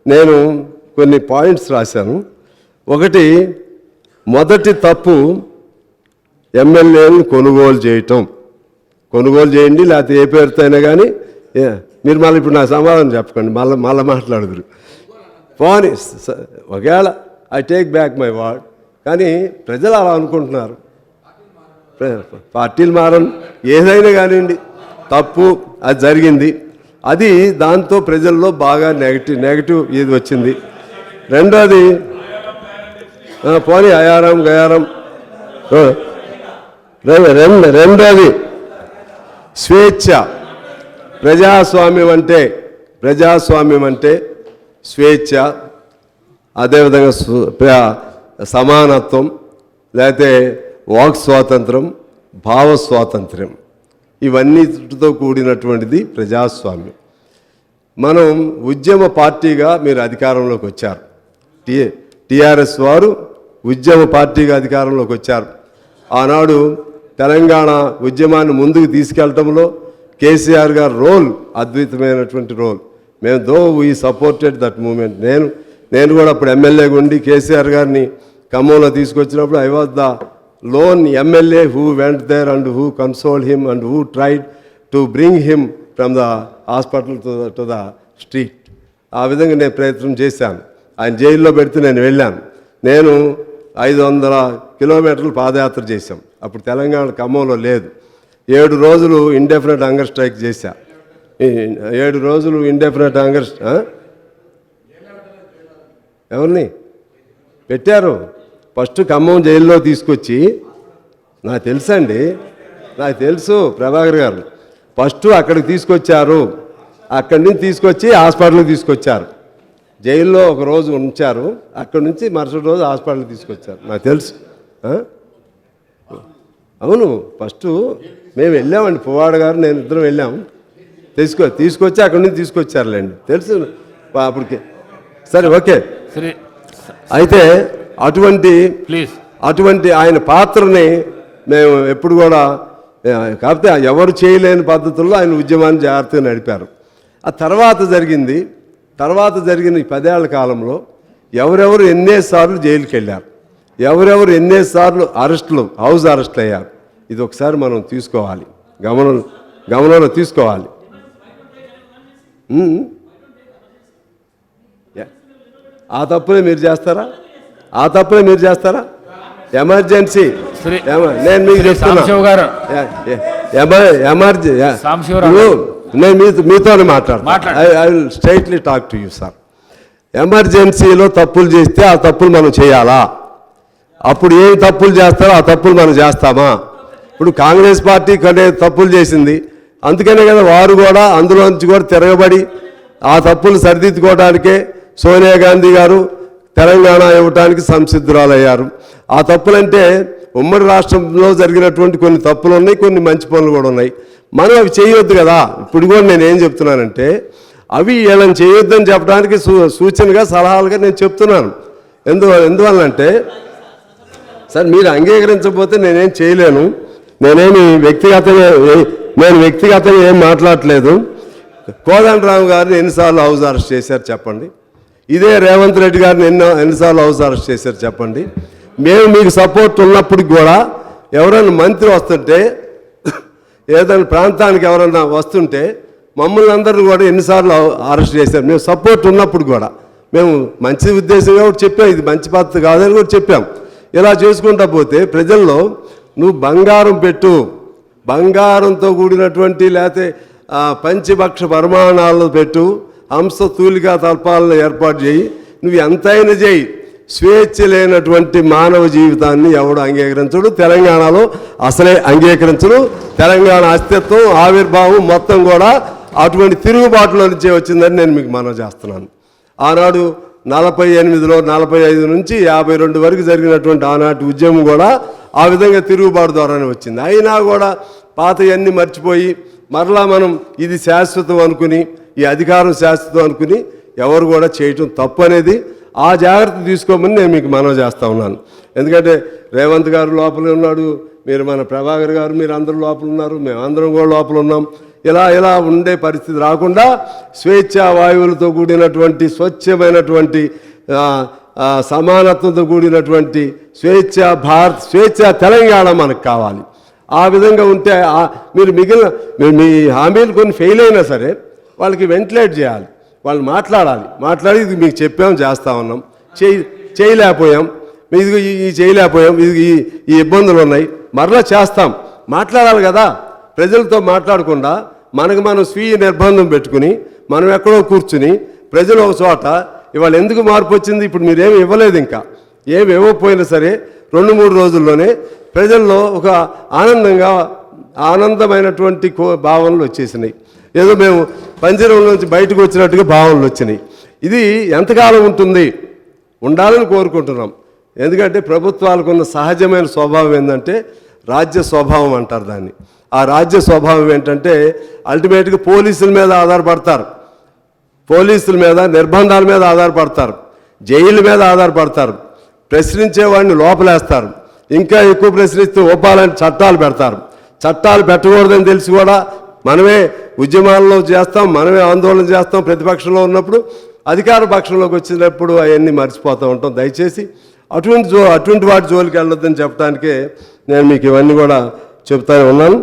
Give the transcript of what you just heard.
నేను కొన్ని పాయింట్స్ రాశాను. ఒకటి, మొదటి తప్పు ఎమ్మెల్యేలను కొనుగోలు చేయటం. కొనుగోలు చేయండి, లేకపోతే ఏ పేరుతో అయినా కానీ మీరు మళ్ళీ ఇప్పుడు నా సమాధానం చెప్పకండి, మళ్ళీ మాట్లాడదురు. పోనీ ఒకవేళ I take back my word, కానీ ప్రజలు అలా అనుకుంటున్నారు. పార్టీలు మారని ఏదైనా కానివ్వండి, తప్పు అది జరిగింది. అది దాంతో ప్రజల్లో బాగా నెగటివ్ ఇది వచ్చింది. రెండోది, పోనీ అయారం గయారం. రెండోది స్వేచ్ఛ. ప్రజాస్వామ్యం అంటే స్వేచ్ఛ, అదేవిధంగా సమానత్వం, లేకపోతే వాక్ స్వాతంత్రం, భావ స్వాతంత్ర్యం, ఇవన్నిటితో కూడినటువంటిది ప్రజాస్వామ్యం. మనం ఉద్యమ పార్టీగా మీరు అధికారంలోకి వచ్చారు. టీఆర్ఎస్ వారు ఉద్యమ పార్టీగా అధికారంలోకి వచ్చారు. ఆనాడు తెలంగాణ ఉద్యమాన్ని ముందుకు తీసుకెళ్లడంలో కేసీఆర్ గారి రోల్ అద్భుతమైనటువంటి రోల్. మేము వీ సపోర్టెడ్ దట్ మూమెంట్. నేను కూడా అప్పుడు ఎమ్మెల్యేగా ఉండి కేసీఆర్ గారిని ఖమ్మంలో తీసుకొచ్చినప్పుడు I was the lone MLA who went there and who consoled him and who tried to bring him from the hospital to the street. ఆ విధంగా నేను ప్రయత్నం చేశాను. ఆయన జైల్లో పెడితే నేను వెళ్ళాను. నేను 500 కిలోమీటర్లు పాదయాత్ర చేశాం. అప్పుడు తెలంగాణ ఖమ్మంలో లేదు. 7 రోజులు ఇండెఫినెట్ హంగర్ స్ట్రైక్ చేశా. 7 రోజులు ఇండెఫినెట్ హంగర్ ఎవరిని పెట్టారు? ఫస్ట్ ఖమ్మం జైల్లో తీసుకొచ్చి, నాకు తెలుసు ప్రభాకర్ గారు, ఫస్ట్ అక్కడికి తీసుకొచ్చారు. అక్కడి నుంచి తీసుకొచ్చి హాస్పిటల్కి తీసుకొచ్చారు. జైల్లో ఒక రోజు ఉంచారు, అక్కడి నుంచి మరుసటి రోజు హాస్పిటల్కి తీసుకొచ్చారు. నాకు తెలుసు. అవును, ఫస్ట్ మేము వెళ్ళామండి, పువ్వాడ గారు నేను ఇద్దరం వెళ్ళాము. తీసుకొచ్చి అక్కడి నుంచి తీసుకొచ్చారులేండి, తెలుసు అప్పటికి. సరే, ఓకే. అయితే అటువంటి ఆయన పాత్రని మేము ఎప్పుడు కూడా, కాకపోతే ఎవరు చేయలేని పద్ధతుల్లో ఆయన ఉద్యమాన్ని జాగ్రత్తగా నడిపారు. ఆ తర్వాత జరిగిన ఈ 10 ఏళ్ల కాలంలో ఎవరెవరు ఎన్నిసార్లు జైలుకి వెళ్ళారు, ఎవరెవరు ఎన్నిసార్లు హౌస్ అరెస్టులు అయ్యారు, ఇది ఒకసారి మనం తీసుకోవాలి, గమనంలో తీసుకోవాలి. ఆ తప్పులే మీరు చేస్తారా? ఎమర్జెన్సీ నేను మీకు చెప్తున్నా, నేను మీతోనే మాట్లాడతాను. I will straightly talk to you sir. ఎమర్జెన్సీలో తప్పులు చేస్తే ఆ తప్పులు మనం చేయాలా? అప్పుడు ఏం తప్పులు చేస్తారో ఆ తప్పులు మనం చేస్తామా? ఇప్పుడు కాంగ్రెస్ పార్టీ కొన్ని తప్పులు చేసింది, అందుకనే కదా వారు కూడా అందులోంచి కూడా తిరగబడి ఆ తప్పులు సరిదిద్దుకోవడానికే సోనియా గాంధీ గారు తెలంగాణ ఇవ్వడానికి సంసిద్ధురాలయ్యారు. ఆ తప్పులంటే ఉమ్మడి రాష్ట్రంలో జరిగినటువంటి కొన్ని తప్పులు ఉన్నాయి, కొన్ని మంచి పనులు కూడా ఉన్నాయి. మనం అవి చేయొద్దు కదా. ఇప్పుడు కూడా నేను ఏం చెప్తున్నానంటే, అవి వీళ్ళని చేయొద్దని చెప్పడానికి సూచనగా సలహాలుగా నేను చెప్తున్నాను. ఎందువల్లంటే సార్, మీరు అంగీకరించకపోతే నేనేం చేయలేను. నేను వ్యక్తిగతంగా ఏం మాట్లాడట్లేదు. కోదండరామ్ గారిని ఎన్నిసార్లు హౌస్ అరెస్ట్ చేశారు చెప్పండి? ఇదే రేవంత్ రెడ్డి గారిని ఎన్నిసార్లు హౌస్ అరెస్ట్ చేశారు చెప్పండి? మేము మీకు సపోర్ట్ ఉన్నప్పుడు కూడా ఎవరైనా మంత్రి వస్తుంటే, ఏదైనా ప్రాంతానికి ఎవరైనా వస్తుంటే మమ్మల్ని అందరినీ కూడా ఎన్నిసార్లు అరెస్ట్ చేశారు? మేము సపోర్ట్ ఉన్నప్పుడు కూడా మేము మంచి ఉద్దేశంగా కూడా చెప్పాం, ఇది మంచి పద్ధతి కాదని కూడా చెప్పాం. ఇలా చేసుకుంటా పోతే ప్రజల్లో నువ్వు బంగారం పెట్టు, బంగారంతో కూడినటువంటి లేకపోతే పంచభక్ష పరిమాణాలను పెట్టు, హంస తూలికా తల్పాలను ఏర్పాటు చేయి, నువ్వు ఎంతైనా చేయి, స్వేచ్ఛ లేనటువంటి మానవ జీవితాన్ని ఎవడు అంగీకరించడు. తెలంగాణలో అసలే అంగీకరించడు. తెలంగాణ అస్తిత్వం, ఆవిర్భావం మొత్తం కూడా అటువంటి తిరుగుబాటులో నుంచే వచ్చిందని నేను మీకు మనవి చేస్తున్నాను. ఆనాడు 48లో 45 నుంచి 52 వరకు జరిగినటువంటి ఆనాటి ఉద్యమం కూడా ఆ విధంగా తిరుగుబాటు ద్వారానే వచ్చింది. అయినా కూడా పాతయన్నీ మర్చిపోయి మరలా మనం ఇది శాశ్వతం అనుకుని, ఈ అధికారం శాశ్వతం అనుకుని ఎవరు కూడా చేయటం తప్పు అనేది ఆ జాగ్రత్త తీసుకోమని నేను మీకు మనవి చేస్తూ ఉన్నాను. ఎందుకంటే రేవంత్ గారు లోపల ఉన్నాడు, మీరు మన ప్రభాకర్ గారు మీరు అందరూ లోపల ఉన్నారు, మేము అందరం కూడా లోపల ఉన్నాం. ఇలా ఉండే పరిస్థితి రాకుండా స్వేచ్ఛా వాయువులతో కూడినటువంటి స్వచ్ఛమైనటువంటి సమానత్వంతో కూడినటువంటి స్వేచ్ఛా తెలంగాణ మనకు కావాలి. ఆ విధంగా ఉంటే మీరు మీ హామీలు కొన్ని ఫెయిల్ అయినా సరే వాళ్ళకి వెంటిలేట్ చేయాలి, వాళ్ళు మాట్లాడి ఇది మీకు చెప్పాం, చేస్తా ఉన్నాం, చేయలేకపోయాం, ఇది చేయలేకపోయాం, ఈ ఇబ్బందులు ఉన్నాయి, మరలా చేస్తాం, మాట్లాడాలి కదా. ప్రజలతో మాట్లాడకుండా మనం స్వీయ నిర్బంధం పెట్టుకుని మనం ఎక్కడో కూర్చుని ప్రజలు ఒక చోట ఇవాళ ఎందుకు మార్పు వచ్చింది? ఇప్పుడు మీరేమి ఇవ్వలేదు, ఇంకా ఏమి ఇవ్వకపోయినా సరే 2-3 రోజుల్లోనే ప్రజల్లో ఒక ఆనందమైనటువంటి భావనలు వచ్చేసినాయి. ఏదో మేము పంజరంలోంచి బయటకు వచ్చినట్టుగా భావనలు వచ్చినాయి. ఇది ఎంతకాలం ఉంటుంది? ఉండాలని కోరుకుంటున్నాం. ఎందుకంటే ప్రభుత్వాలకు ఉన్న సహజమైన స్వభావం ఏంటంటే రాజ్య స్వభావం అంటారు దాన్ని. ఆ రాజ్య స్వభావం ఏంటంటే అల్టిమేట్గా పోలీసుల మీద ఆధారపడతారు, పోలీసుల మీద నిర్బంధాల మీద ఆధారపడతారు, జైలు మీద ఆధారపడతారు, ప్రశ్నించేవాడిని లోపలేస్తారు, ఇంకా ఎక్కువ ప్రశ్నిస్తే ఒప్పాలని చట్టాలు పెడతారు. చట్టాలు పెట్టకూడదని తెలిసి కూడా మనమే ఉద్యమాల్లో చేస్తాం, మనమే ఆందోళన చేస్తాం. ప్రతిపక్షంలో ఉన్నప్పుడు అధికార పక్షంలోకి వచ్చినప్పుడు అవన్నీ మర్చిపోతూ ఉంటాం. దయచేసి అటువంటి వాటి జోలికి వెళ్ళొద్దని చెప్పడానికే నేను మీకు ఇవన్నీ కూడా చెప్తానే ఉన్నాను.